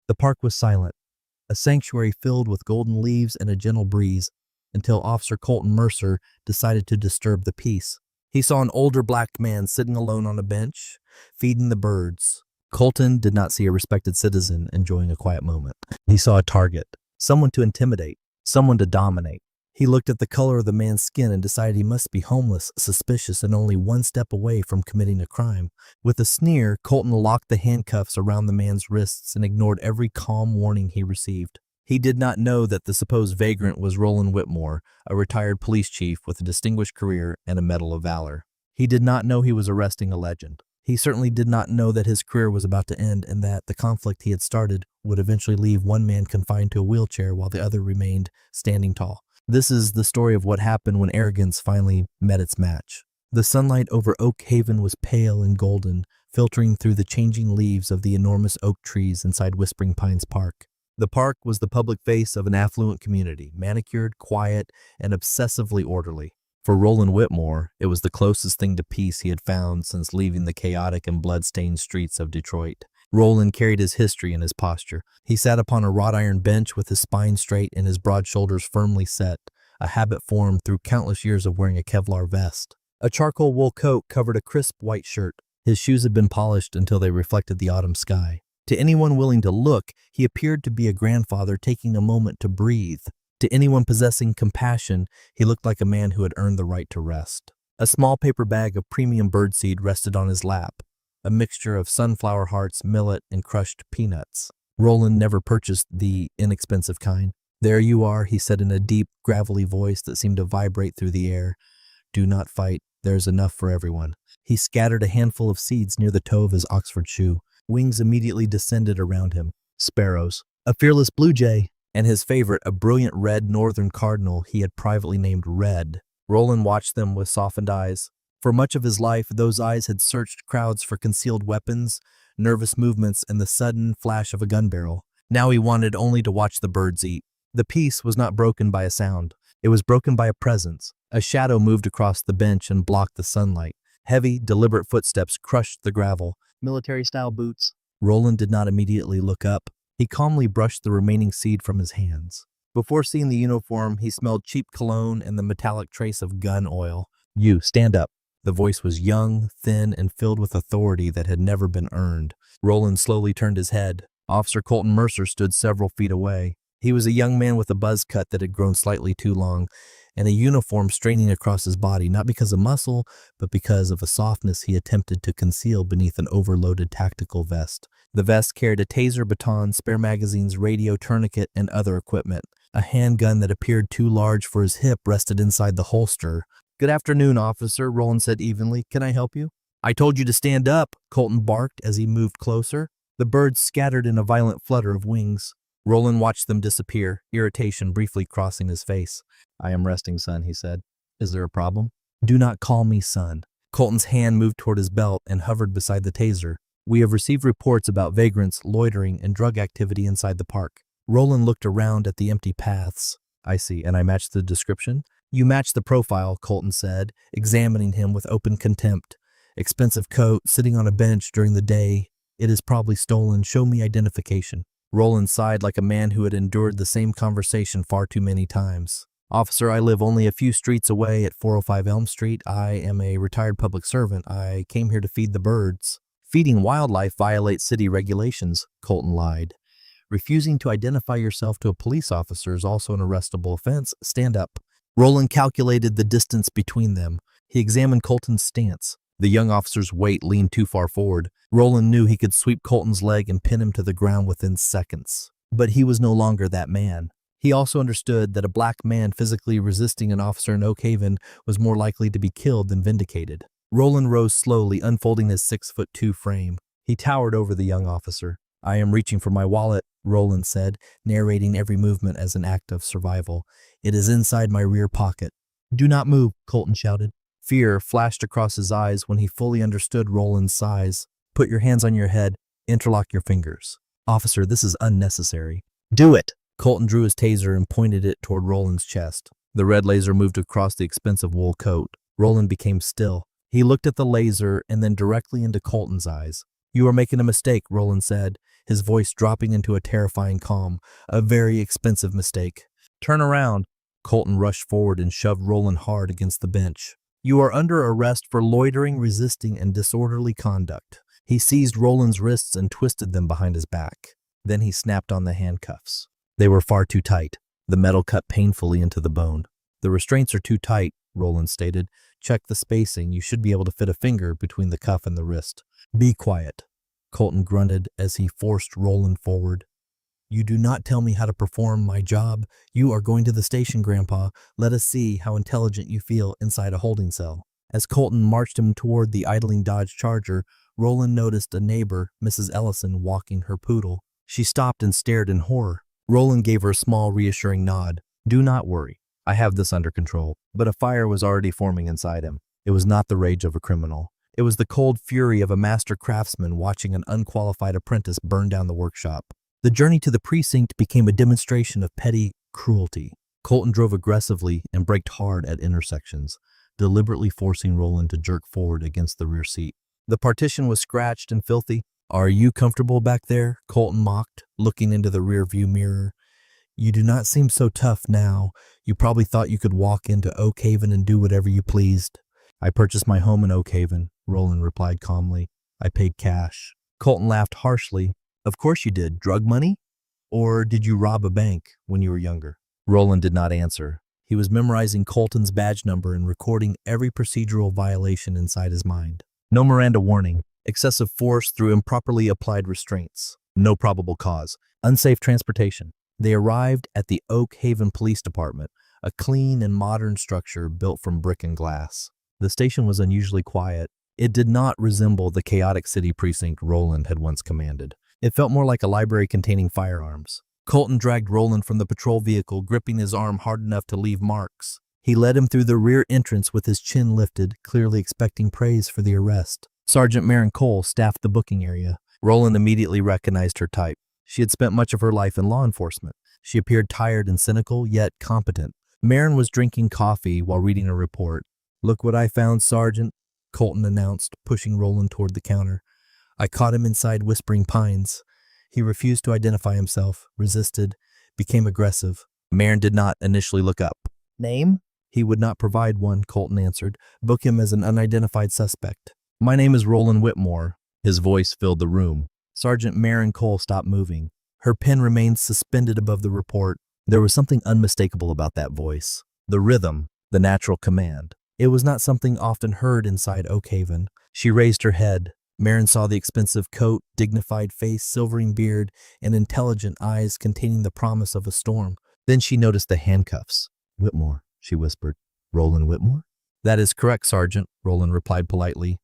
The park was silent, a sanctuary filled with golden leaves and a gentle breeze, until Officer Colton Mercer decided to disturb the peace. He saw an older black man sitting alone on a bench, feeding the birds. Colton did not see a respected citizen enjoying a quiet moment. He saw a target, someone to intimidate, someone to dominate. He looked at the color of the man's skin and decided he must be homeless, suspicious, and only one step away from committing a crime. With a sneer, Colton locked the handcuffs around the man's wrists and ignored every calm warning he received. He did not know that the supposed vagrant was Roland Whitmore, a retired police chief with a distinguished career and a Medal of Valor. He did not know he was arresting a legend. He certainly did not know that his career was about to end and that the conflict he had started would eventually leave one man confined to a wheelchair while the other remained standing tall. This is the story of what happened when arrogance finally met its match. The sunlight over Oak Haven was pale and golden, filtering through the changing leaves of the enormous oak trees inside Whispering Pines Park. The park was the public face of an affluent community, manicured, quiet, and obsessively orderly. For Roland Whitmore, it was the closest thing to peace he had found since leaving the chaotic and blood-stained streets of Detroit. Roland carried his history in his posture. He sat upon a wrought iron bench with his spine straight and his broad shoulders firmly set, a habit formed through countless years of wearing a Kevlar vest. A charcoal wool coat covered a crisp white shirt. His shoes had been polished until they reflected the autumn sky. To anyone willing to look, he appeared to be a grandfather taking a moment to breathe. To anyone possessing compassion, he looked like a man who had earned the right to rest. A small paper bag of premium birdseed rested on his lap, a mixture of sunflower hearts, millet, and crushed peanuts. Roland never purchased the inexpensive kind. "There you are," he said in a deep, gravelly voice that seemed to vibrate through the air. "Do not fight. There's enough for everyone." He scattered a handful of seeds near the toe of his Oxford shoe. Wings immediately descended around him. Sparrows. A fearless blue jay, and his favorite, a brilliant red northern cardinal he had privately named Red. Roland watched them with softened eyes. For much of his life, those eyes had searched crowds for concealed weapons, nervous movements, and the sudden flash of a gun barrel. Now he wanted only to watch the birds eat. The peace was not broken by a sound. It was broken by a presence. A shadow moved across the bench and blocked the sunlight. Heavy, deliberate footsteps crushed the gravel. Military-style boots. Roland did not immediately look up. He calmly brushed the remaining seed from his hands. Before seeing the uniform, he smelled cheap cologne and the metallic trace of gun oil. "You, stand up." The voice was young, thin, and filled with authority that had never been earned. Roland slowly turned his head. Officer Colton Mercer stood several feet away. He was a young man with a buzz cut that had grown slightly too long, and a uniform straining across his body, not because of muscle, but because of a softness he attempted to conceal beneath an overloaded tactical vest. The vest carried a taser baton, spare magazines, radio tourniquet, and other equipment. A handgun that appeared too large for his hip rested inside the holster. "Good afternoon, officer," Roland said evenly. "Can I help you?" "I told you to stand up," Colton barked as he moved closer. The birds scattered in a violent flutter of wings. Roland watched them disappear, irritation briefly crossing his face. "I am resting, son," he said. "Is there a problem?" "Do not call me son." Colton's hand moved toward his belt and hovered beside the taser. "We have received reports about vagrants, loitering, and drug activity inside the park." Roland looked around at the empty paths. "I see, and I matched the description?" "You match the profile," Colton said, examining him with open contempt. "Expensive coat, sitting on a bench during the day. It is probably stolen. Show me identification." Roland sighed like a man who had endured the same conversation far too many times. "Officer, I live only a few streets away at 405 Elm Street. I am a retired public servant. I came here to feed the birds." "Feeding wildlife violates city regulations," Colton lied. "Refusing to identify yourself to a police officer is also an arrestable offense. Stand up." Roland calculated the distance between them. He examined Colton's stance. The young officer's weight leaned too far forward. Roland knew he could sweep Colton's leg and pin him to the ground within seconds. But he was no longer that man. He also understood that a black man physically resisting an officer in Oak Haven was more likely to be killed than vindicated. Roland rose slowly, unfolding his 6'2" frame. He towered over the young officer. "I am reaching for my wallet," Roland said, narrating every movement as an act of survival. "It is inside my rear pocket." "Do not move," Colton shouted. Fear flashed across his eyes when he fully understood Roland's size. "Put your hands on your head. Interlock your fingers." "Officer, this is unnecessary." "Do it." Colton drew his taser and pointed it toward Roland's chest. The red laser moved across the expensive wool coat. Roland became still. He looked at the laser and then directly into Colton's eyes. "You are making a mistake," Roland said. his voice dropping into a terrifying calm. A very expensive mistake. Turn around. Colton rushed forward and shoved Roland hard against the bench. You are under arrest for loitering, resisting, and disorderly conduct. He seized Roland's wrists and twisted them behind his back. Then he snapped on the handcuffs. They were far too tight. The metal cut painfully into the bone. The restraints are too tight, Roland stated. Check the spacing. You should be able to fit a finger between the cuff and the wrist. Be quiet, Colton grunted as he forced Roland forward. You do not tell me how to perform my job. You are going to the station, Grandpa. Let us see how intelligent you feel inside a holding cell. As Colton marched him toward the idling Dodge Charger, Roland noticed a neighbor, Mrs. Ellison, walking her poodle. She stopped and stared in horror. Roland gave her a small, reassuring nod. Do not worry. I have this under control. But a fire was already forming inside him. It was not the rage of a criminal. It was the cold fury of a master craftsman watching an unqualified apprentice burn down the workshop. The journey to the precinct became a demonstration of petty cruelty. Colton drove aggressively and braked hard at intersections, deliberately forcing Roland to jerk forward against the rear seat. The partition was scratched and filthy. Are you comfortable back there? Colton mocked, looking into the rearview mirror. You do not seem so tough now. You probably thought you could walk into Oak Haven and do whatever you pleased. I purchased my home in Oak Haven, Roland replied calmly. I paid cash. Colton laughed harshly. Of course you did. Drug money? Or did you rob a bank when you were younger? Roland did not answer. He was memorizing Colton's badge number and recording every procedural violation inside his mind. No Miranda warning. Excessive force through improperly applied restraints. No probable cause. Unsafe transportation. They arrived at the Oak Haven Police Department, a clean and modern structure built from brick and glass. The station was unusually quiet. It did not resemble the chaotic city precinct Roland had once commanded. It felt more like a library containing firearms. Colton dragged Roland from the patrol vehicle, gripping his arm hard enough to leave marks. He led him through the rear entrance with his chin lifted, clearly expecting praise for the arrest. Sergeant Maren Cole staffed the booking area. Roland immediately recognized her type. She had spent much of her life in law enforcement. She appeared tired and cynical, yet competent. Maren was drinking coffee while reading a report. Look what I found, Sergeant, Colton announced, pushing Roland toward the counter. I caught him inside Whispering Pines. He refused to identify himself, resisted, became aggressive. Maren did not initially look up. Name? He would not provide one, Colton answered. Book him as an unidentified suspect. My name is Roland Whitmore. His voice filled the room. Sergeant Maren Cole stopped moving. Her pen remained suspended above the report. There was something unmistakable about that voice. The rhythm, the natural command. It was not something often heard inside Oak Haven. She raised her head. Maren saw the expensive coat, dignified face, silvering beard, and intelligent eyes containing the promise of a storm. Then she noticed the handcuffs. Whitmore, she whispered. Roland Whitmore? That is correct, Sergeant, Roland replied politely.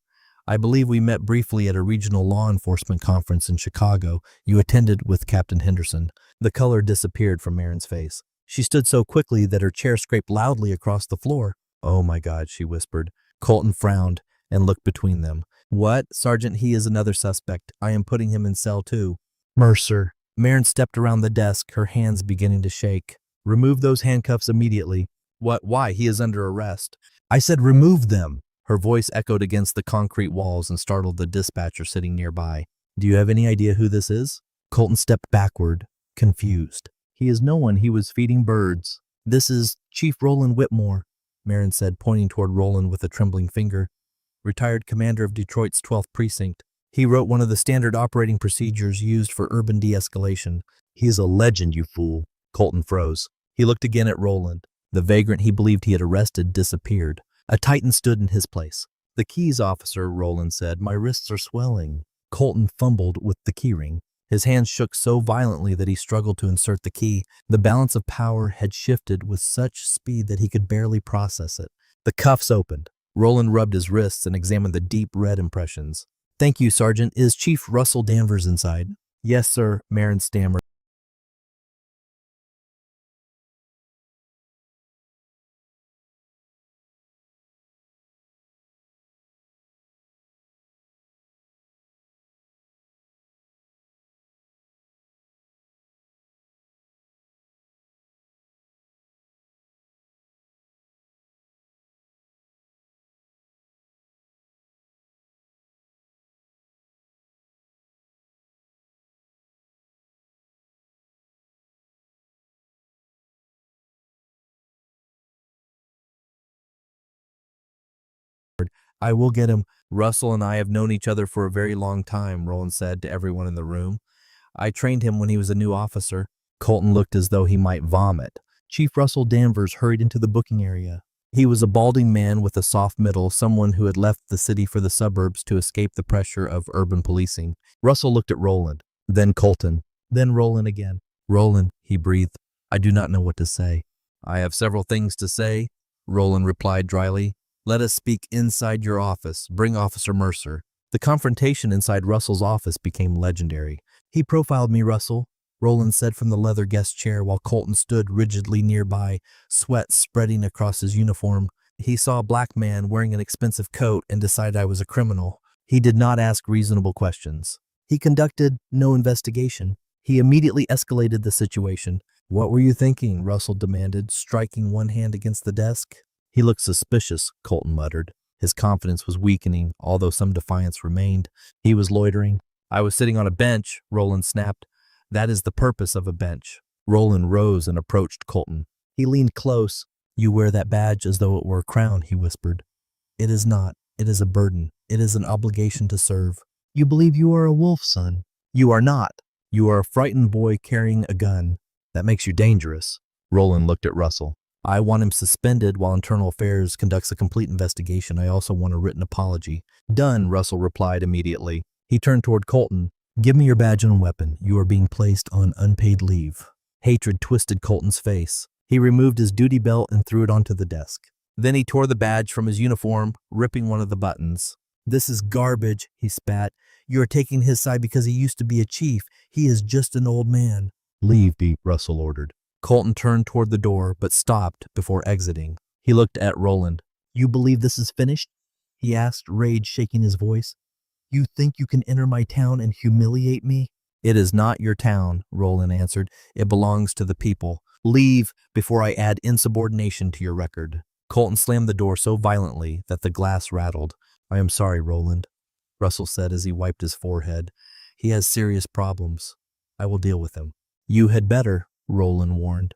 I believe we met briefly at a regional law enforcement conference in Chicago you attended with Captain Henderson. The color disappeared from Maren's face. She stood so quickly that her chair scraped loudly across the floor. Oh my God, she whispered. Colton frowned and looked between them. What? Sergeant, he is another suspect. I am putting him in cell 2. Mercer. Maren stepped around the desk, her hands beginning to shake. Remove those handcuffs immediately. What? Why? He is under arrest. I said remove them. Her voice echoed against the concrete walls and startled the dispatcher sitting nearby. Do you have any idea who this is? Colton stepped backward, confused. He is no one. He was feeding birds. This is Chief Roland Whitmore, Maren said, pointing toward Roland with a trembling finger. Retired commander of Detroit's 12th Precinct. He wrote one of the standard operating procedures used for urban de-escalation. He is a legend, you fool. Colton froze. He looked again at Roland. The vagrant he believed he had arrested disappeared. A Titan stood in his place. The keys, officer, Roland said. My wrists are swelling. Colton fumbled with the keyring. His hands shook so violently that he struggled to insert the key. The balance of power had shifted with such speed that he could barely process it. The cuffs opened. Roland rubbed his wrists and examined the deep red impressions. Thank you, Sergeant. Is Chief Russell Danvers inside? Yes, sir, Maren stammered. I will get him. Russell and I have known each other for a very long time, Roland said to everyone in the room. I trained him when he was a new officer. Colton looked as though he might vomit. Chief Russell Danvers hurried into the booking area. He was a balding man with a soft middle, someone who had left the city for the suburbs to escape the pressure of urban policing. Russell looked at Roland, then Colton, then Roland again. Roland, he breathed. I do not know what to say. I have several things to say, Roland replied dryly. Let us speak inside your office. Bring Officer Mercer. The confrontation inside Russell's office became legendary. He profiled me, Russell, Roland said from the leather guest chair while Colton stood rigidly nearby, sweat spreading across his uniform. He saw a black man wearing an expensive coat and decided I was a criminal. He did not ask reasonable questions. He conducted no investigation. He immediately escalated the situation. What were you thinking? Russell demanded, striking one hand against the desk. He looked suspicious, Colton muttered. His confidence was weakening, although some defiance remained. He was loitering. I was sitting on a bench, Roland snapped. That is the purpose of a bench. Roland rose and approached Colton. He leaned close. You wear that badge as though it were a crown, he whispered. It is not. It is a burden. It is an obligation to serve. You believe you are a wolf, son. You are not. You are a frightened boy carrying a gun. That makes you dangerous. Roland looked at Russell. I want him suspended while Internal Affairs conducts a complete investigation. I also want a written apology. Done, Russell replied immediately. He turned toward Colton. Give me your badge and weapon. You are being placed on unpaid leave. Hatred twisted Colton's face. He removed his duty belt and threw it onto the desk. Then he tore the badge from his uniform, ripping one of the buttons. This is garbage, he spat. You are taking his side because he used to be a chief. He is just an old man. Leave, Deep, Russell ordered. Colton turned toward the door, but stopped before exiting. He looked at Roland. You believe this is finished? He asked, rage shaking his voice. You think you can enter my town and humiliate me? It is not your town, Roland answered. It belongs to the people. Leave before I add insubordination to your record. Colton slammed the door so violently that the glass rattled. I am sorry, Roland, Russell said as he wiped his forehead. He has serious problems. I will deal with him. You had better, Roland warned.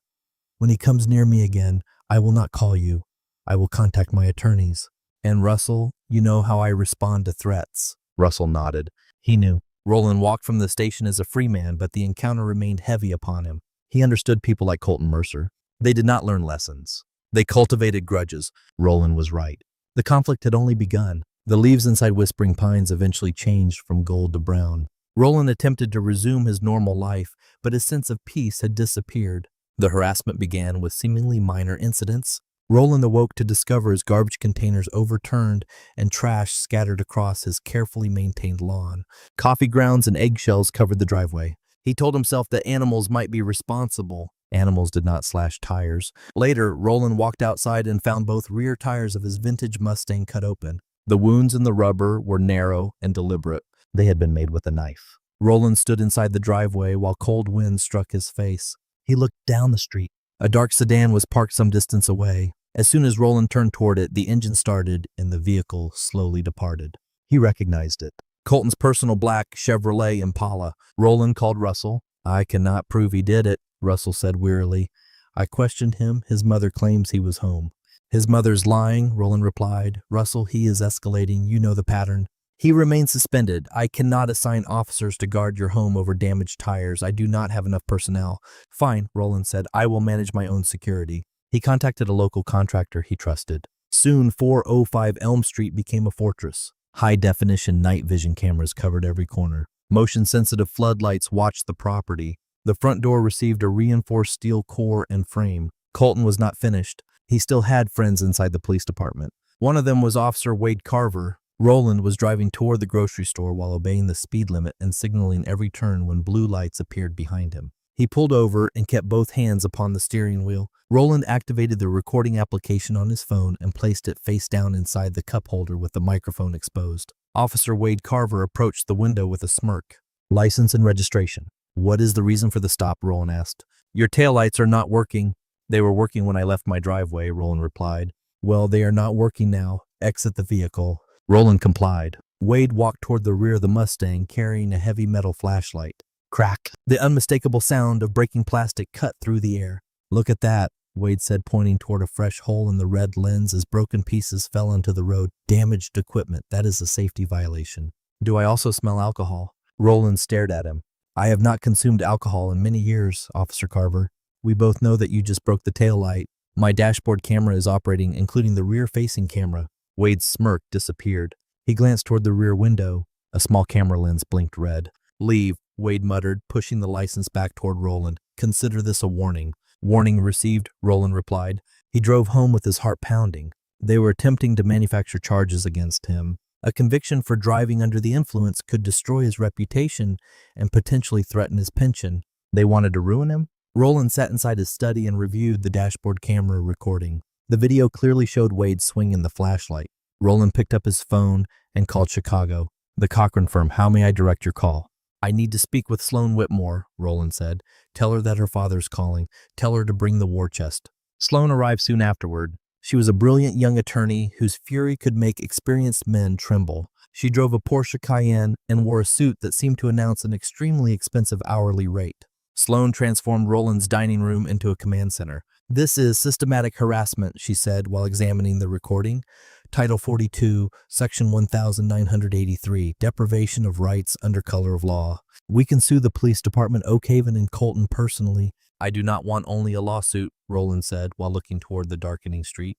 When he comes near me again, I will not call you. I will contact my attorneys. And Russell, you know how I respond to threats. Russell nodded. He knew. Roland walked from the station as a free man, but the encounter remained heavy upon him. He understood people like Colton Mercer. They did not learn lessons. They cultivated grudges. Roland was right. The conflict had only begun. The leaves inside Whispering Pines eventually changed from gold to brown. Roland attempted to resume his normal life, but his sense of peace had disappeared. The harassment began with seemingly minor incidents. Roland awoke to discover his garbage containers overturned and trash scattered across his carefully maintained lawn. Coffee grounds and eggshells covered the driveway. He told himself that animals might be responsible. Animals did not slash tires. Later, Roland walked outside and found both rear tires of his vintage Mustang cut open. The wounds in the rubber were narrow and deliberate. They had been made with a knife. Roland stood inside the driveway while cold winds struck his face. He looked down the street. A dark sedan was parked some distance away. As soon as Roland turned toward it, the engine started and the vehicle slowly departed. He recognized it. Colton's personal black Chevrolet Impala. Roland called Russell. I cannot prove he did it, Russell said wearily. I questioned him. His mother claims he was home. His mother's lying, Roland replied. Russell, he is escalating. You know the pattern. He remains suspended. I cannot assign officers to guard your home over damaged tires. I do not have enough personnel. Fine, Roland said. I will manage my own security. He contacted a local contractor he trusted. Soon, 405 Elm Street became a fortress. High-definition night vision cameras covered every corner. Motion-sensitive floodlights watched the property. The front door received a reinforced steel core and frame. Colton was not finished. He still had friends inside the police department. One of them was Officer Wade Carver. Roland was driving toward the grocery store while obeying the speed limit and signaling every turn when blue lights appeared behind him. He pulled over and kept both hands upon the steering wheel. Roland activated the recording application on his phone and placed it face down inside the cup holder with the microphone exposed. Officer Wade Carver approached the window with a smirk. License and registration. What is the reason for the stop? Roland asked. Your taillights are not working. They were working when I left my driveway, Roland replied. Well, they are not working now. Exit the vehicle. Roland complied. Wade walked toward the rear of the Mustang carrying a heavy metal flashlight. Crack! The unmistakable sound of breaking plastic cut through the air. Look at that, Wade said, pointing toward a fresh hole in the red lens as broken pieces fell onto the road. Damaged equipment. That is a safety violation. Do I also smell alcohol? Roland stared at him. I have not consumed alcohol in many years, Officer Carver. We both know that you just broke the taillight. My dashboard camera is operating, including the rear-facing camera. Wade's smirk disappeared. He glanced toward the rear window. A small camera lens blinked red. Leave, Wade muttered, pushing the license back toward Roland. Consider this a warning. Warning received, Roland replied. He drove home with his heart pounding. They were attempting to manufacture charges against him. A conviction for driving under the influence could destroy his reputation and potentially threaten his pension. They wanted to ruin him? Roland sat inside his study and reviewed the dashboard camera recording. The video clearly showed Wade swinging the flashlight. Roland picked up his phone and called Chicago. The Cochran firm. How may I direct your call? I need to speak with Sloan Whitmore, Roland said. Tell her that her father's calling. Tell her to bring the war chest. Sloan arrived soon afterward. She was a brilliant young attorney whose fury could make experienced men tremble. She drove a Porsche Cayenne and wore a suit that seemed to announce an extremely expensive hourly rate. Sloan transformed Roland's dining room into a command center. This is systematic harassment, she said while examining the recording. Title 42, Section 1983, Deprivation of Rights under color of law. We can sue the police department, Oak Haven and Colton personally. I do not want only a lawsuit, Roland said while looking toward the darkening street.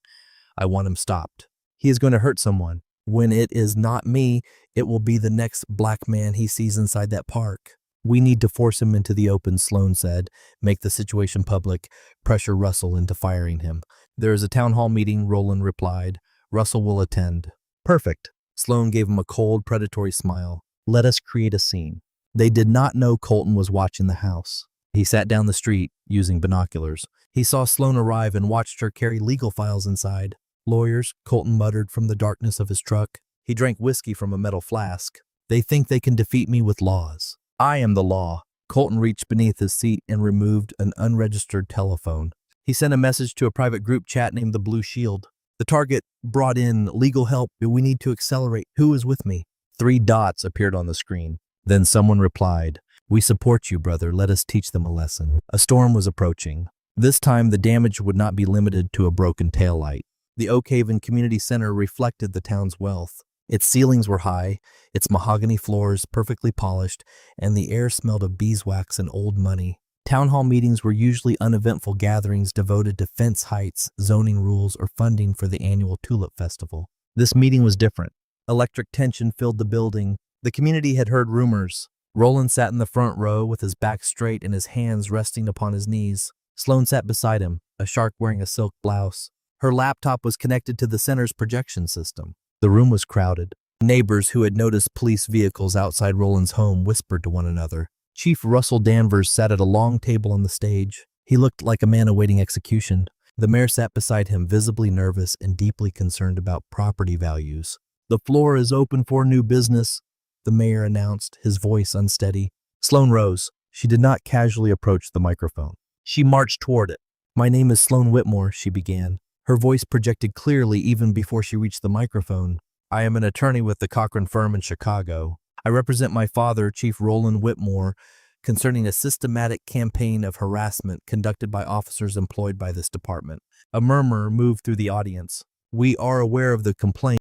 I want him stopped. He is going to hurt someone. When it is not me, it will be the next black man he sees inside that park. We need to force him into the open, Sloan said. Make the situation public. Pressure Russell into firing him. There is a town hall meeting, Roland replied. Russell will attend. Perfect. Sloan gave him a cold, predatory smile. Let us create a scene. They did not know Colton was watching the house. He sat down the street, using binoculars. He saw Sloan arrive and watched her carry legal files inside. Lawyers, Colton muttered from the darkness of his truck. He drank whiskey from a metal flask. They think they can defeat me with laws. I am the law. Colton reached beneath his seat and removed an unregistered telephone. He sent a message to a private group chat named the Blue Shield. The target brought in legal help. We need to accelerate. Who is with me? 3 dots appeared on the screen. Then someone replied, We support you, brother. Let us teach them a lesson. A storm was approaching. This time, the damage would not be limited to a broken taillight. The Oak Haven Community Center reflected the town's wealth. Its ceilings were high, its mahogany floors perfectly polished, and the air smelled of beeswax and old money. Town hall meetings were usually uneventful gatherings devoted to fence heights, zoning rules, or funding for the annual Tulip Festival. This meeting was different. Electric tension filled the building. The community had heard rumors. Roland sat in the front row with his back straight and his hands resting upon his knees. Sloan sat beside him, a shark wearing a silk blouse. Her laptop was connected to the center's projection system. The room was crowded. Neighbors who had noticed police vehicles outside Roland's home whispered to one another. Chief Russell Danvers sat at a long table on the stage. He looked like a man awaiting execution. The mayor sat beside him, visibly nervous and deeply concerned about property values. The floor is open for new business, the mayor announced, his voice unsteady. Sloan rose. She did not casually approach the microphone. She marched toward it. My name is Sloan Whitmore, she began. Her voice projected clearly even before she reached the microphone. I am an attorney with the Cochran firm in Chicago. I represent my father, Chief Roland Whitmore, concerning a systematic campaign of harassment conducted by officers employed by this department. A murmur moved through the audience. We are aware of the complaint.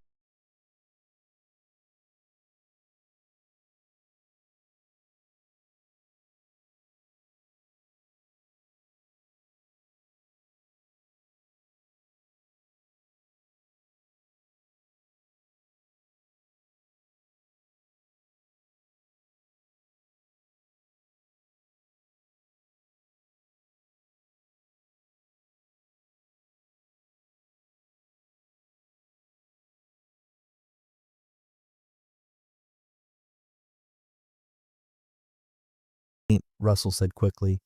Russell said quickly.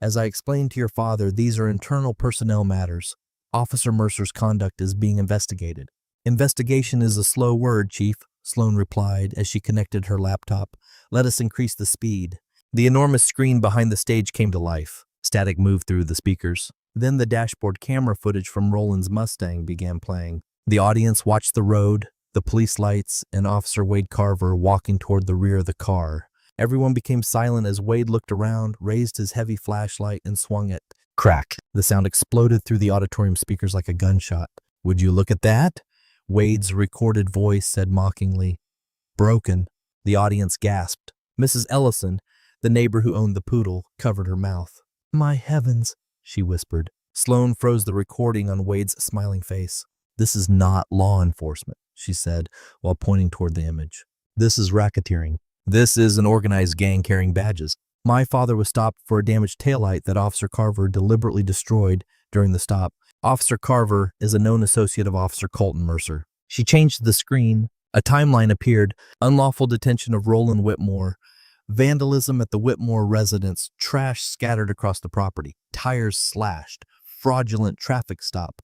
As I explained to your father, these are internal personnel matters. Officer Mercer's conduct is being investigated. Investigation is a slow word, Chief, Sloan replied as she connected her laptop. Let us increase the speed. The enormous screen behind the stage came to life. Static moved through the speakers. Then the dashboard camera footage from Roland's Mustang began playing. The audience watched the road, the police lights, and Officer Wade Carver walking toward the rear of the car. Everyone became silent as Wade looked around, raised his heavy flashlight, and swung it. Crack. The sound exploded through the auditorium speakers like a gunshot. Would you look at that? Wade's recorded voice said mockingly. Broken. The audience gasped. Mrs. Ellison, the neighbor who owned the poodle, covered her mouth. My heavens, she whispered. Sloane froze the recording on Wade's smiling face. This is not law enforcement, she said, while pointing toward the image. This is racketeering. This is an organized gang carrying badges. My father was stopped for a damaged taillight that Officer Carver deliberately destroyed during the stop. Officer Carver is a known associate of Officer Colton Mercer. She changed the screen. A timeline appeared. Unlawful detention of Roland Whitmore. Vandalism at the Whitmore residence. Trash scattered across the property. Tires slashed. Fraudulent traffic stop.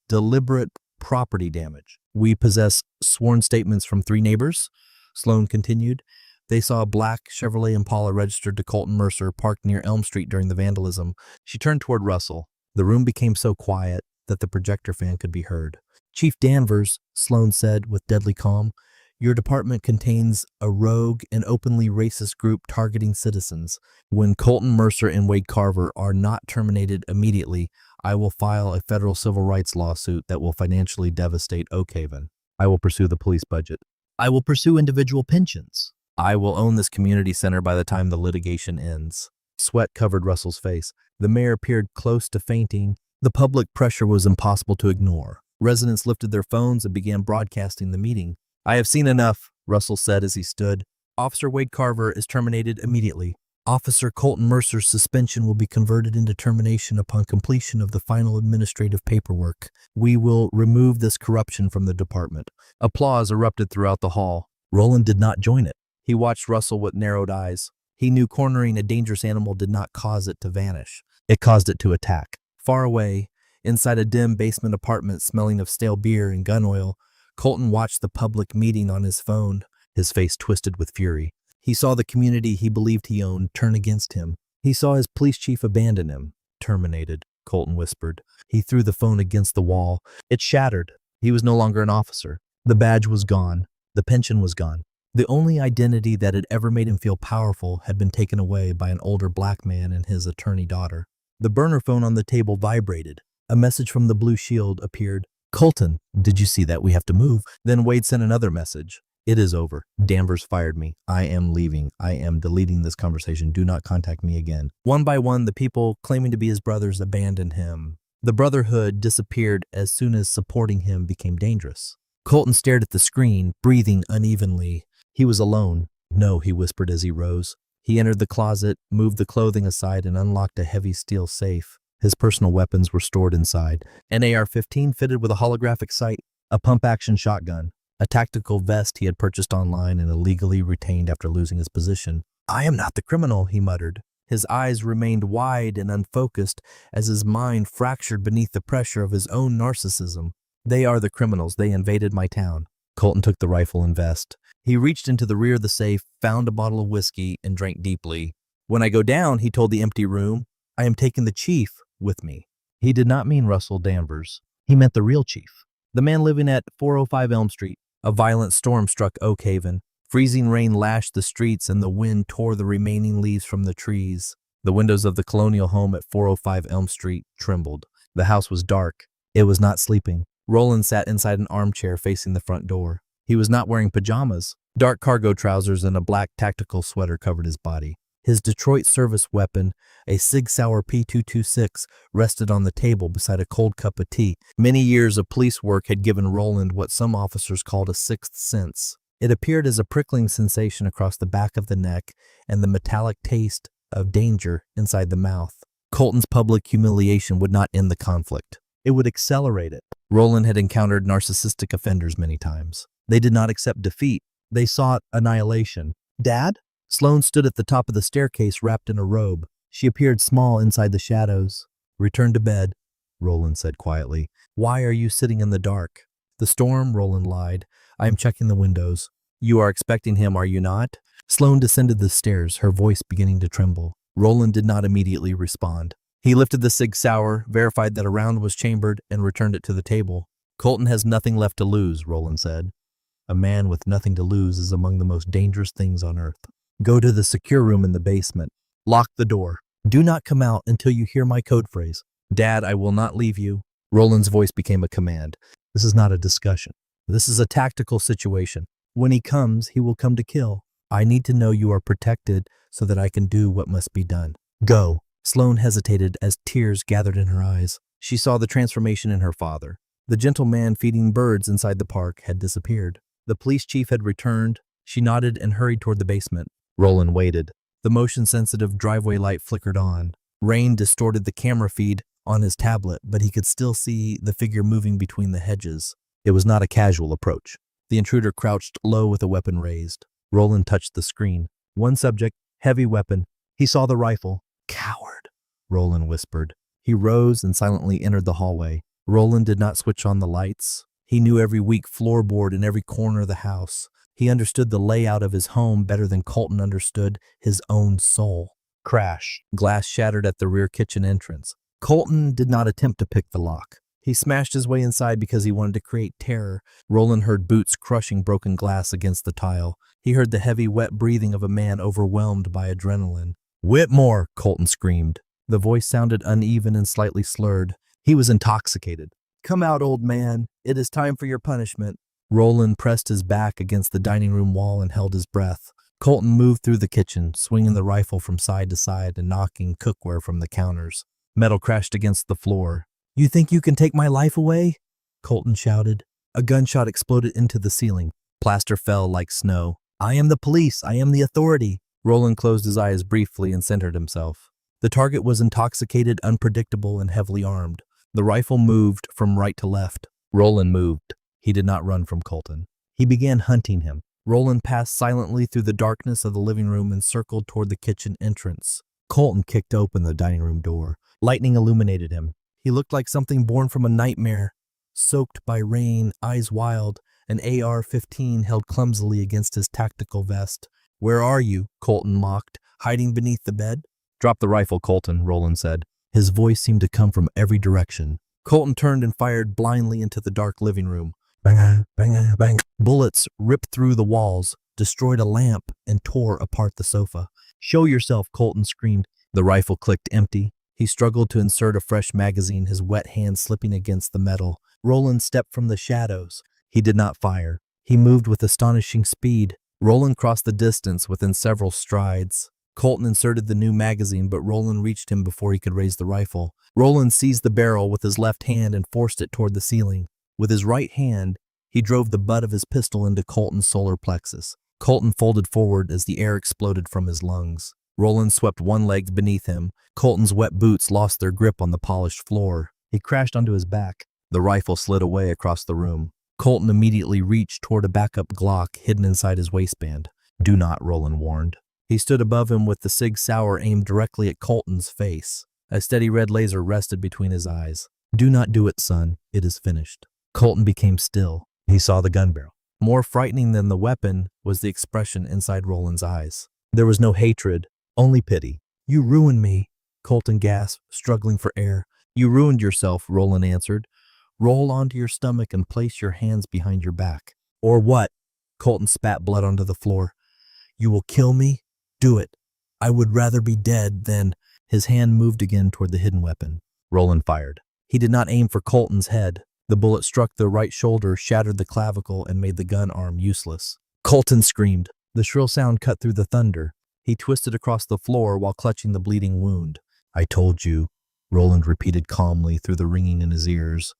Deliberate property damage. We possess sworn statements from 3 neighbors, Sloane continued. They saw a black Chevrolet Impala registered to Colton Mercer parked near Elm Street during the vandalism. She turned toward Russell. The room became so quiet that the projector fan could be heard. Chief Danvers, Sloane said with deadly calm, your department contains a rogue and openly racist group targeting citizens. When Colton Mercer and Wade Carver are not terminated immediately, I will file a federal civil rights lawsuit that will financially devastate Oak Haven. I will pursue the police budget. I will pursue individual pensions. I will own this community center by the time the litigation ends. Sweat covered Russell's face. The mayor appeared close to fainting. The public pressure was impossible to ignore. Residents lifted their phones and began broadcasting the meeting. I have seen enough, Russell said as he stood. Officer Wade Carver is terminated immediately. Officer Colton Mercer's suspension will be converted into termination upon completion of the final administrative paperwork. We will remove this corruption from the department. Applause erupted throughout the hall. Roland did not join it. He watched Russell with narrowed eyes. He knew cornering a dangerous animal did not cause it to vanish. It caused it to attack. Far away, inside a dim basement apartment smelling of stale beer and gun oil, Colton watched the public meeting on his phone, his face twisted with fury. He saw the community he believed he owned turn against him. He saw his police chief abandon him. Terminated, Colton whispered. He threw the phone against the wall. It shattered. He was no longer an officer. The badge was gone. The pension was gone. The only identity that had ever made him feel powerful had been taken away by an older black man and his attorney daughter. The burner phone on the table vibrated. A message from the Blue Shield appeared. Colton, did you see that? We have to move. Then Wade sent another message. It is over. Danvers fired me. I am leaving. I am deleting this conversation. Do not contact me again. One by one, the people claiming to be his brothers abandoned him. The brotherhood disappeared as soon as supporting him became dangerous. Colton stared at the screen, breathing unevenly. He was alone. No, he whispered as he rose. He entered the closet, moved the clothing aside, and unlocked a heavy steel safe. His personal weapons were stored inside. An AR-15 fitted with a holographic sight, a pump-action shotgun, a tactical vest he had purchased online and illegally retained after losing his position. I am not the criminal, he muttered. His eyes remained wide and unfocused as his mind fractured beneath the pressure of his own narcissism. They are the criminals. They invaded my town. Colton took the rifle and vest. He reached into the rear of the safe, found a bottle of whiskey, and drank deeply. When I go down, he told the empty room, I am taking the chief with me. He did not mean Russell Danvers. He meant the real chief, the man living at 405 Elm Street. A violent storm struck Oak Haven. Freezing rain lashed the streets and the wind tore the remaining leaves from the trees. The windows of the colonial home at 405 Elm Street trembled. The house was dark. It was not sleeping. Roland sat inside an armchair facing the front door. He was not wearing pajamas. Dark cargo trousers and a black tactical sweater covered his body. His Detroit service weapon, a Sig Sauer P226, rested on the table beside a cold cup of tea. Many years of police work had given Roland what some officers called a sixth sense. It appeared as a prickling sensation across the back of the neck and the metallic taste of danger inside the mouth. Colton's public humiliation would not end the conflict. It would accelerate it. Roland had encountered narcissistic offenders many times. They did not accept defeat. They sought annihilation. Dad? Sloane stood at the top of the staircase wrapped in a robe. She appeared small inside the shadows. Return to bed, Roland said quietly. Why are you sitting in the dark? The storm, Roland lied. I am checking the windows. You are expecting him, are you not? Sloane descended the stairs, her voice beginning to tremble. Roland did not immediately respond. He lifted the Sig Sauer, verified that a round was chambered, and returned it to the table. Colton has nothing left to lose, Roland said. A man with nothing to lose is among the most dangerous things on earth. Go to the secure room in the basement. Lock the door. Do not come out until you hear my code phrase. Dad, I will not leave you. Roland's voice became a command. This is not a discussion. This is a tactical situation. When he comes, he will come to kill. I need to know you are protected so that I can do what must be done. Go. Sloane hesitated as tears gathered in her eyes. She saw the transformation in her father. The gentle man feeding birds inside the park had disappeared. The police chief had returned. She nodded and hurried toward the basement. Roland waited. The motion-sensitive driveway light flickered on. Rain distorted the camera feed on his tablet, but he could still see the figure moving between the hedges. It was not a casual approach. The intruder crouched low with a weapon raised. Roland touched the screen. One subject, heavy weapon. He saw the rifle. Coward, Roland whispered. He rose and silently entered the hallway. Roland did not switch on the lights. He knew every weak floorboard in every corner of the house. He understood the layout of his home better than Colton understood his own soul. Crash. Glass shattered at the rear kitchen entrance. Colton did not attempt to pick the lock. He smashed his way inside because he wanted to create terror. Roland heard boots crushing broken glass against the tile. He heard the heavy, wet breathing of a man overwhelmed by adrenaline. Whitmore, Colton screamed. The voice sounded uneven and slightly slurred. He was intoxicated. Come out, old man. It is time for your punishment. Roland pressed his back against the dining room wall and held his breath. Colton moved through the kitchen, swinging the rifle from side to side and knocking cookware from the counters. Metal crashed against the floor. You think you can take my life away? Colton shouted. A gunshot exploded into the ceiling. Plaster fell like snow. I am the police. I am the authority. Roland closed his eyes briefly and centered himself. The target was intoxicated, unpredictable, and heavily armed. The rifle moved from right to left. Roland moved. He did not run from Colton. He began hunting him. Roland passed silently through the darkness of the living room and circled toward the kitchen entrance. Colton kicked open the dining room door. Lightning illuminated him. He looked like something born from a nightmare. Soaked by rain, eyes wild, an AR-15 held clumsily against his tactical vest. Where are you? Colton mocked. Hiding beneath the bed? Drop the rifle, Colton, Roland said. His voice seemed to come from every direction. Colton turned and fired blindly into the dark living room. Bang, bang, bang. Bullets ripped through the walls, destroyed a lamp, and tore apart the sofa. Show yourself, Colton screamed. The rifle clicked empty. He struggled to insert a fresh magazine, his wet hand slipping against the metal. Roland stepped from the shadows. He did not fire. He moved with astonishing speed. Roland crossed the distance within several strides. Colton inserted the new magazine, but Roland reached him before he could raise the rifle. Roland seized the barrel with his left hand and forced it toward the ceiling. With his right hand, he drove the butt of his pistol into Colton's solar plexus. Colton folded forward as the air exploded from his lungs. Roland swept one leg beneath him. Colton's wet boots lost their grip on the polished floor. He crashed onto his back. The rifle slid away across the room. Colton immediately reached toward a backup Glock hidden inside his waistband. Do not, Roland warned. He stood above him with the Sig Sauer aimed directly at Colton's face. A steady red laser rested between his eyes. Do not do it, son. It is finished. Colton became still. He saw the gun barrel. More frightening than the weapon was the expression inside Roland's eyes. There was no hatred, only pity. You ruined me, Colton gasped, struggling for air. You ruined yourself, Roland answered. Roll onto your stomach and place your hands behind your back. Or what? Colton spat blood onto the floor. You will kill me? Do it. I would rather be dead than... His hand moved again toward the hidden weapon. Roland fired. He did not aim for Colton's head. The bullet struck the right shoulder, shattered the clavicle, and made the gun arm useless. Colton screamed. The shrill sound cut through the thunder. He twisted across the floor while clutching the bleeding wound. I told you, Roland repeated calmly through the ringing in his ears,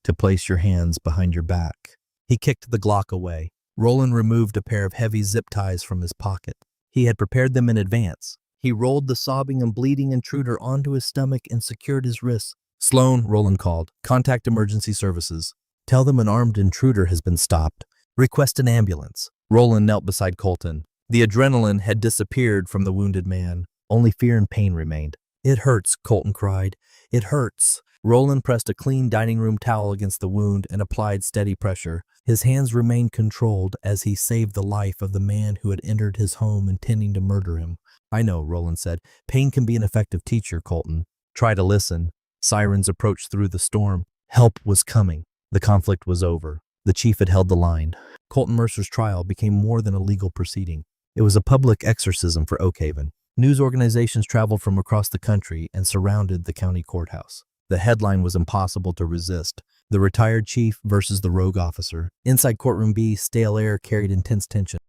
to place your hands behind your back. He kicked the Glock away. Roland removed a pair of heavy zip ties from his pocket. He had prepared them in advance. He rolled the sobbing and bleeding intruder onto his stomach and secured his wrists. Sloane, Roland called. Contact emergency services. Tell them an armed intruder has been stopped. Request an ambulance. Roland knelt beside Colton. The adrenaline had disappeared from the wounded man. Only fear and pain remained. It hurts, Colton cried. It hurts. Roland pressed a clean dining room towel against the wound and applied steady pressure. His hands remained controlled as he saved the life of the man who had entered his home intending to murder him. I know, Roland said. Pain can be an effective teacher, Colton. Try to listen. Sirens approached through the storm. Help was coming. The conflict was over. The chief had held the line. Colton Mercer's trial became more than a legal proceeding. It was a public exorcism for Oak Haven. News organizations traveled from across the country and surrounded the county courthouse. The headline was impossible to resist. The retired chief versus the rogue officer. Inside courtroom B, stale air carried intense tension.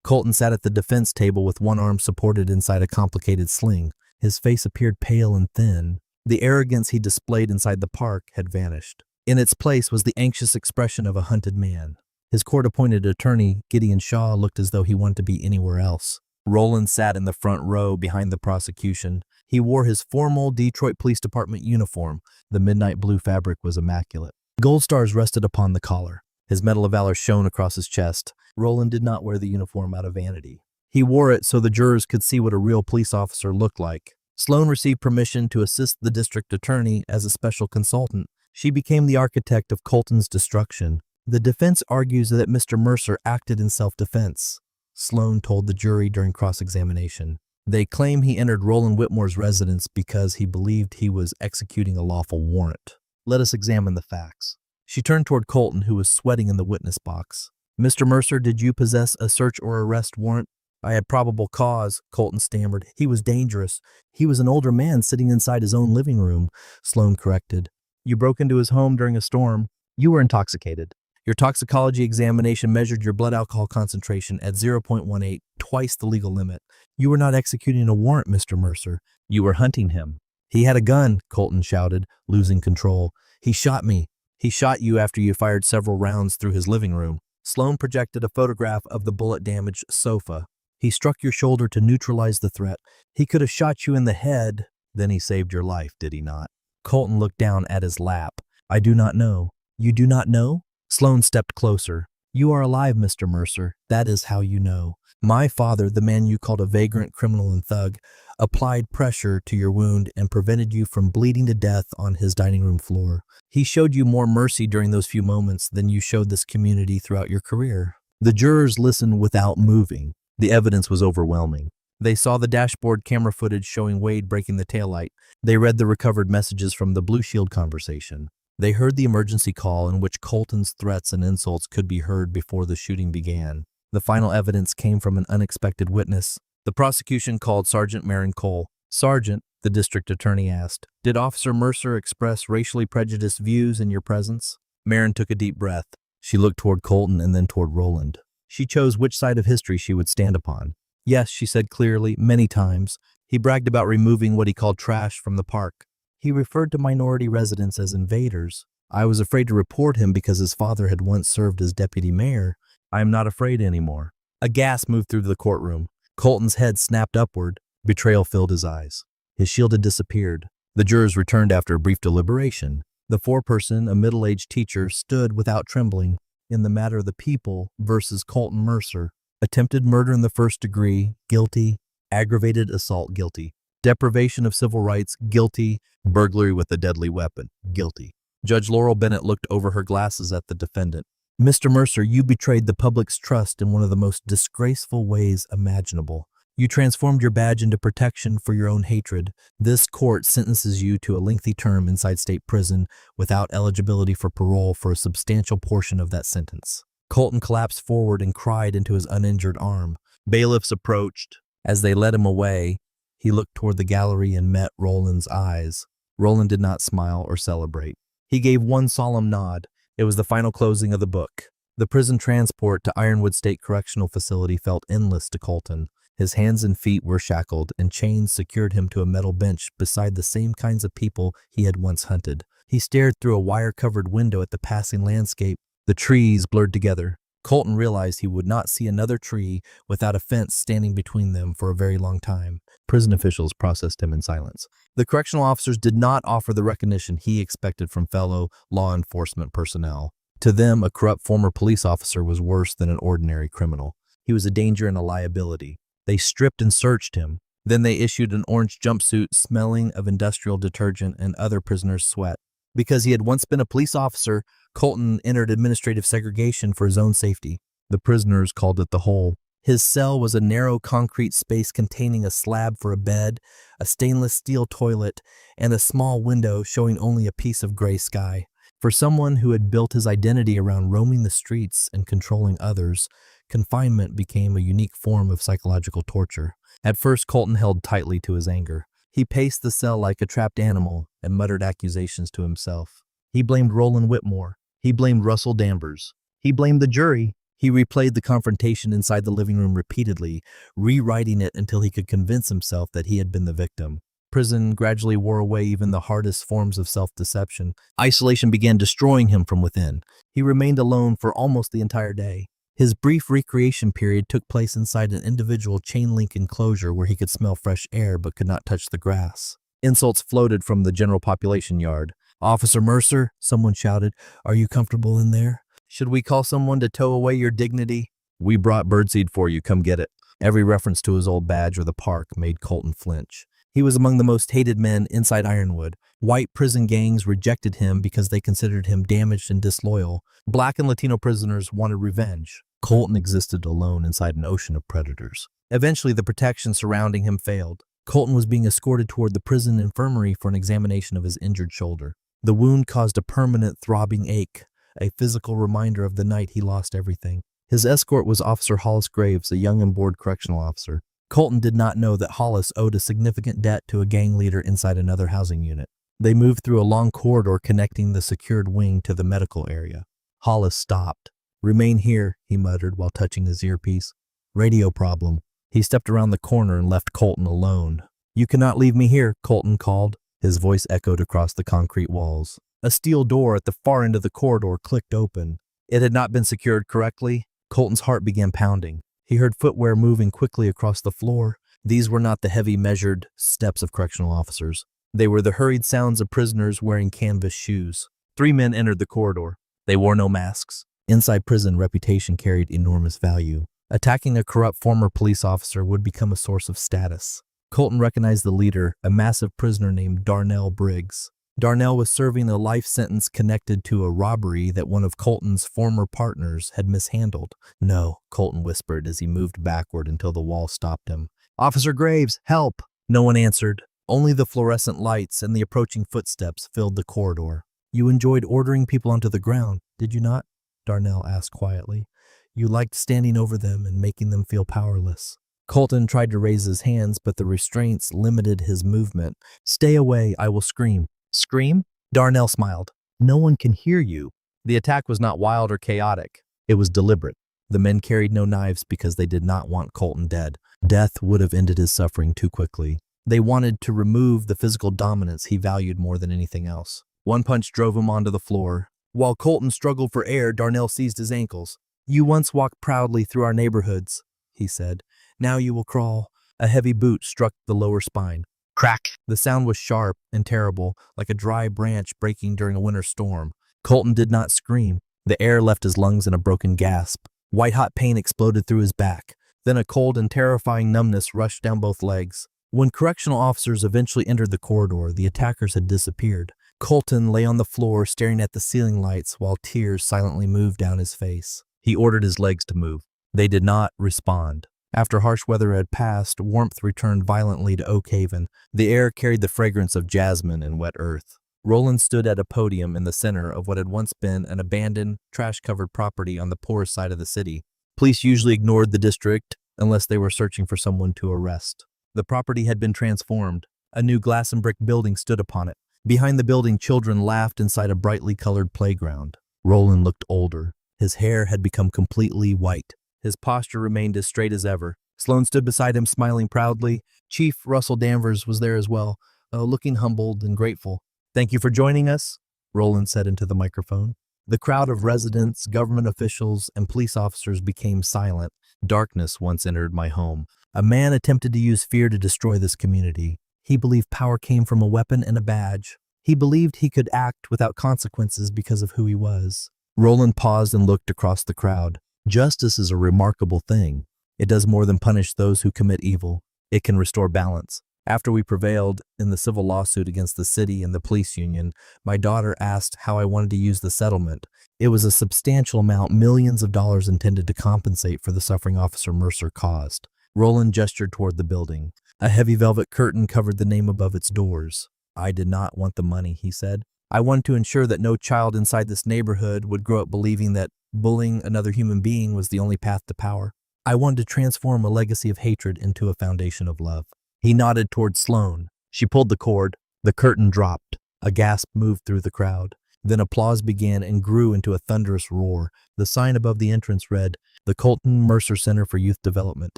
Colton sat at the defense table with one arm supported inside a complicated sling. His face appeared pale and thin. The arrogance he displayed inside the park had vanished. In its place was the anxious expression of a hunted man. His court-appointed attorney, Gideon Shaw, looked as though he wanted to be anywhere else. Roland sat in the front row behind the prosecution. He wore his formal Detroit Police Department uniform. The midnight blue fabric was immaculate. Gold stars rested upon the collar. His Medal of Valor shone across his chest. Roland did not wear the uniform out of vanity. He wore it so the jurors could see what a real police officer looked like. Sloan received permission to assist the district attorney as a special consultant. She became the architect of Colton's destruction. The defense argues that Mr. Mercer acted in self-defense, Sloan told the jury during cross-examination. They claim he entered Roland Whitmore's residence because he believed he was executing a lawful warrant. Let us examine the facts. She turned toward Colton, who was sweating in the witness box. Mr. Mercer, did you possess a search or arrest warrant? I had probable cause, Colton stammered. He was dangerous. He was an older man sitting inside his own living room, Sloan corrected. You broke into his home during a storm. You were intoxicated. Your toxicology examination measured your blood alcohol concentration at 0.18, twice the legal limit. You were not executing a warrant, Mr. Mercer. You were hunting him. He had a gun, Colton shouted, losing control. He shot me. He shot you after you fired several rounds through his living room. Sloan projected a photograph of the bullet-damaged sofa. He struck your shoulder to neutralize the threat. He could have shot you in the head. Then he saved your life, did he not? Colton looked down at his lap. I do not know. You do not know? Sloan stepped closer. You are alive, Mr. Mercer. That is how you know. My father, the man you called a vagrant criminal and thug, applied pressure to your wound and prevented you from bleeding to death on his dining room floor. He showed you more mercy during those few moments than you showed this community throughout your career. The jurors listened without moving. The evidence was overwhelming. They saw the dashboard camera footage showing Wade breaking the taillight. They read the recovered messages from the Blue Shield conversation. They heard the emergency call in which Colton's threats and insults could be heard before the shooting began. The final evidence came from an unexpected witness. The prosecution called Sergeant Marin Cole. Sergeant, the district attorney asked, did Officer Mercer express racially prejudiced views in your presence? Marin took a deep breath. She looked toward Colton and then toward Roland. She chose which side of history she would stand upon. Yes, she said clearly, many times. He bragged about removing what he called trash from the park. He referred to minority residents as invaders. I was afraid to report him because his father had once served as deputy mayor. I am not afraid anymore. A gasp moved through the courtroom. Colton's head snapped upward. Betrayal filled his eyes. His shield had disappeared. The jurors returned after a brief deliberation. The foreperson, a middle-aged teacher, stood without trembling. In the matter of the people versus Colton Mercer. Attempted murder in the first degree, guilty. Aggravated assault, guilty. Deprivation of civil rights, guilty. Burglary with a deadly weapon, guilty. Judge Laurel Bennett looked over her glasses at the defendant. Mr. Mercer, you betrayed the public's trust in one of the most disgraceful ways imaginable. You transformed your badge into protection for your own hatred. This court sentences you to a lengthy term inside state prison without eligibility for parole for a substantial portion of that sentence. Colton collapsed forward and cried into his uninjured arm. Bailiffs approached. As they led him away, he looked toward the gallery and met Roland's eyes. Roland did not smile or celebrate. He gave one solemn nod. It was the final closing of the book. The prison transport to Ironwood State Correctional Facility felt endless to Colton. His hands and feet were shackled, and chains secured him to a metal bench beside the same kinds of people he had once hunted. He stared through a wire-covered window at the passing landscape. The trees blurred together. Colton realized he would not see another tree without a fence standing between them for a very long time. Prison officials processed him in silence. The correctional officers did not offer the recognition he expected from fellow law enforcement personnel. To them, a corrupt former police officer was worse than an ordinary criminal. He was a danger and a liability. They stripped and searched him. Then they issued an orange jumpsuit smelling of industrial detergent and other prisoners' sweat. Because he had once been a police officer, Colton entered administrative segregation for his own safety. The prisoners called it the hole. His cell was a narrow concrete space containing a slab for a bed, a stainless steel toilet, and a small window showing only a piece of gray sky. For someone who had built his identity around roaming the streets and controlling others, confinement became a unique form of psychological torture. At first, Colton held tightly to his anger. He paced the cell like a trapped animal and muttered accusations to himself. He blamed Roland Whitmore. He blamed Russell Danvers. He blamed the jury. He replayed the confrontation inside the living room repeatedly, rewriting it until he could convince himself that he had been the victim. Prison gradually wore away even the hardest forms of self-deception. Isolation began destroying him from within. He remained alone for almost the entire day. His brief recreation period took place inside an individual chain-link enclosure where he could smell fresh air but could not touch the grass. Insults floated from the general population yard. "Officer Mercer," someone shouted, "are you comfortable in there? Should we call someone to tow away your dignity?" "We brought birdseed for you, come get it." Every reference to his old badge or the park made Colton flinch. He was among the most hated men inside Ironwood. White prison gangs rejected him because they considered him damaged and disloyal. Black and Latino prisoners wanted revenge. Colton existed alone inside an ocean of predators. Eventually, the protection surrounding him failed. Colton was being escorted toward the prison infirmary for an examination of his injured shoulder. The wound caused a permanent throbbing ache, a physical reminder of the night he lost everything. His escort was Officer Hollis Graves, a young and bored correctional officer. Colton did not know that Hollis owed a significant debt to a gang leader inside another housing unit. They moved through a long corridor connecting the secured wing to the medical area. Hollis stopped. "Remain here," he muttered while touching his earpiece. "Radio problem." He stepped around the corner and left Colton alone. "You cannot leave me here," Colton called. His voice echoed across the concrete walls. A steel door at the far end of the corridor clicked open. It had not been secured correctly. Colton's heart began pounding. He heard footwear moving quickly across the floor. These were not the heavy, measured steps of correctional officers. They were the hurried sounds of prisoners wearing canvas shoes. 3 men entered the corridor. They wore no masks. Inside prison, reputation carried enormous value. Attacking a corrupt former police officer would become a source of status. Colton recognized the leader, a massive prisoner named Darnell Briggs. Darnell was serving a life sentence connected to a robbery that one of Colton's former partners had mishandled. "No," Colton whispered as he moved backward until the wall stopped him. "Officer Graves, help!" No one answered. Only the fluorescent lights and the approaching footsteps filled the corridor. "You enjoyed ordering people onto the ground, did you not?" Darnell asked quietly. "You liked standing over them and making them feel powerless." Colton tried to raise his hands, but the restraints limited his movement. "Stay away, I will scream." "Scream?" Darnell smiled. "No one can hear you." The attack was not wild or chaotic. It was deliberate. The men carried no knives because they did not want Colton dead. Death would have ended his suffering too quickly. They wanted to remove the physical dominance he valued more than anything else. One punch drove him onto the floor. While Colton struggled for air, Darnell seized his ankles. "You once walked proudly through our neighborhoods," he said. "Now you will crawl." A heavy boot struck the lower spine. Crack! The sound was sharp and terrible, like a dry branch breaking during a winter storm. Colton did not scream. The air left his lungs in a broken gasp. White-hot pain exploded through his back. Then a cold and terrifying numbness rushed down both legs. When correctional officers eventually entered the corridor, the attackers had disappeared. Colton lay on the floor staring at the ceiling lights while tears silently moved down his face. He ordered his legs to move. They did not respond. After harsh weather had passed, warmth returned violently to Oak Haven. The air carried the fragrance of jasmine and wet earth. Roland stood at a podium in the center of what had once been an abandoned, trash-covered property on the poorest side of the city. Police usually ignored the district unless they were searching for someone to arrest. The property had been transformed. A new glass and brick building stood upon it. Behind the building, children laughed inside a brightly colored playground. Roland looked older. His hair had become completely white. His posture remained as straight as ever. Sloan stood beside him, smiling proudly. Chief Russell Danvers was there as well, looking humbled and grateful. "Thank you for joining us," Roland said into the microphone. The crowd of residents, government officials, and police officers became silent. "Darkness once entered my home. A man attempted to use fear to destroy this community. He believed power came from a weapon and a badge. He believed he could act without consequences because of who he was." Roland paused and looked across the crowd. "Justice is a remarkable thing. It does more than punish those who commit evil. It can restore balance. After we prevailed in the civil lawsuit against the city and the police union, my daughter asked how I wanted to use the settlement. It was a substantial amount, millions of dollars intended to compensate for the suffering Officer Mercer caused. Roland gestured toward the building. A heavy velvet curtain covered the name above its doors. I did not want the money, he said. I wanted to ensure that no child inside this neighborhood would grow up believing that bullying another human being was the only path to power. I wanted to transform a legacy of hatred into a foundation of love. He nodded toward Sloane. She pulled the cord. The curtain dropped. A gasp moved through the crowd. Then applause began and grew into a thunderous roar. The sign above the entrance read, "The Colton Mercer Center for Youth Development,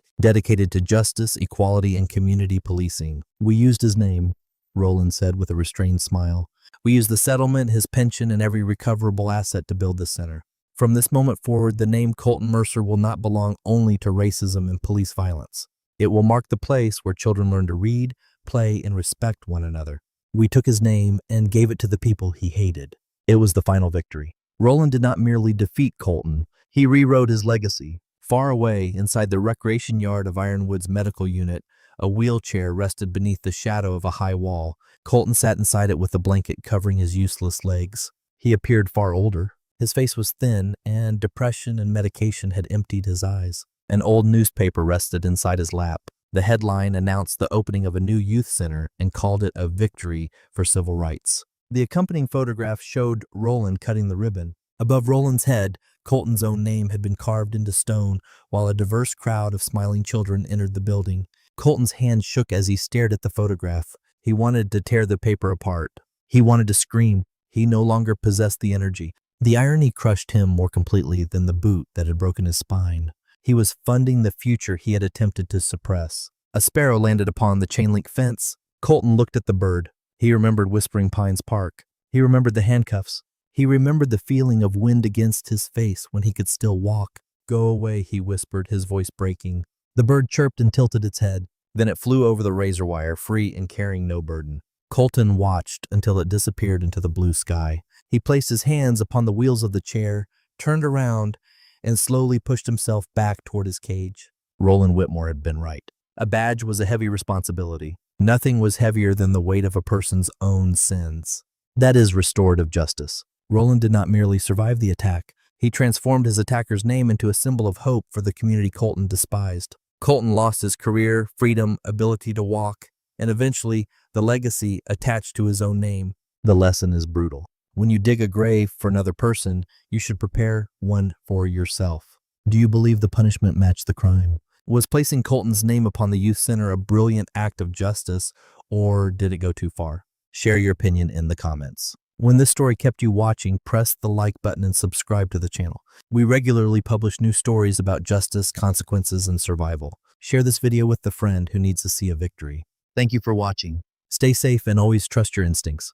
dedicated to justice, equality, and community policing." We used his name, Roland said with a restrained smile. We used the settlement, his pension, and every recoverable asset to build this center. From this moment forward, the name Colton Mercer will not belong only to racism and police violence. It will mark the place where children learn to read, play, and respect one another. We took his name and gave it to the people he hated. It was the final victory. Roland did not merely defeat Colton. He rewrote his legacy. Far away, inside the recreation yard of Ironwood's medical unit, a wheelchair rested beneath the shadow of a high wall. Colton sat inside it with a blanket covering his useless legs. He appeared far older. His face was thin, and depression and medication had emptied his eyes. An old newspaper rested inside his lap. The headline announced the opening of a new youth center and called it a victory for civil rights. The accompanying photograph showed Roland cutting the ribbon. Above Roland's head, Colton's own name had been carved into stone, while a diverse crowd of smiling children entered the building. Colton's hand shook as he stared at the photograph. He wanted to tear the paper apart. He wanted to scream. He no longer possessed the energy. The irony crushed him more completely than the boot that had broken his spine. He was funding the future he had attempted to suppress. A sparrow landed upon the chain-link fence. Colton looked at the bird. He remembered Whispering Pines Park. He remembered the handcuffs. He remembered the feeling of wind against his face when he could still walk. "Go away," he whispered, his voice breaking. The bird chirped and tilted its head. Then it flew over the razor wire, free and carrying no burden. Colton watched until it disappeared into the blue sky. He placed his hands upon the wheels of the chair, turned around, and slowly pushed himself back toward his cage. Roland Whitmore had been right. A badge was a heavy responsibility. Nothing was heavier than the weight of a person's own sins. That is restorative justice. Roland did not merely survive the attack. He transformed his attacker's name into a symbol of hope for the community Colton despised. Colton lost his career, freedom, ability to walk, and eventually the legacy attached to his own name. The lesson is brutal. When you dig a grave for another person, you should prepare one for yourself. Do you believe the punishment matched the crime? Was placing Colton's name upon the youth center a brilliant act of justice, or did it go too far? Share your opinion in the comments. When this story kept you watching, press the like button and subscribe to the channel. We regularly publish new stories about justice, consequences, and survival. Share this video with the friend who needs to see a victory. Thank you for watching. Stay safe and always trust your instincts.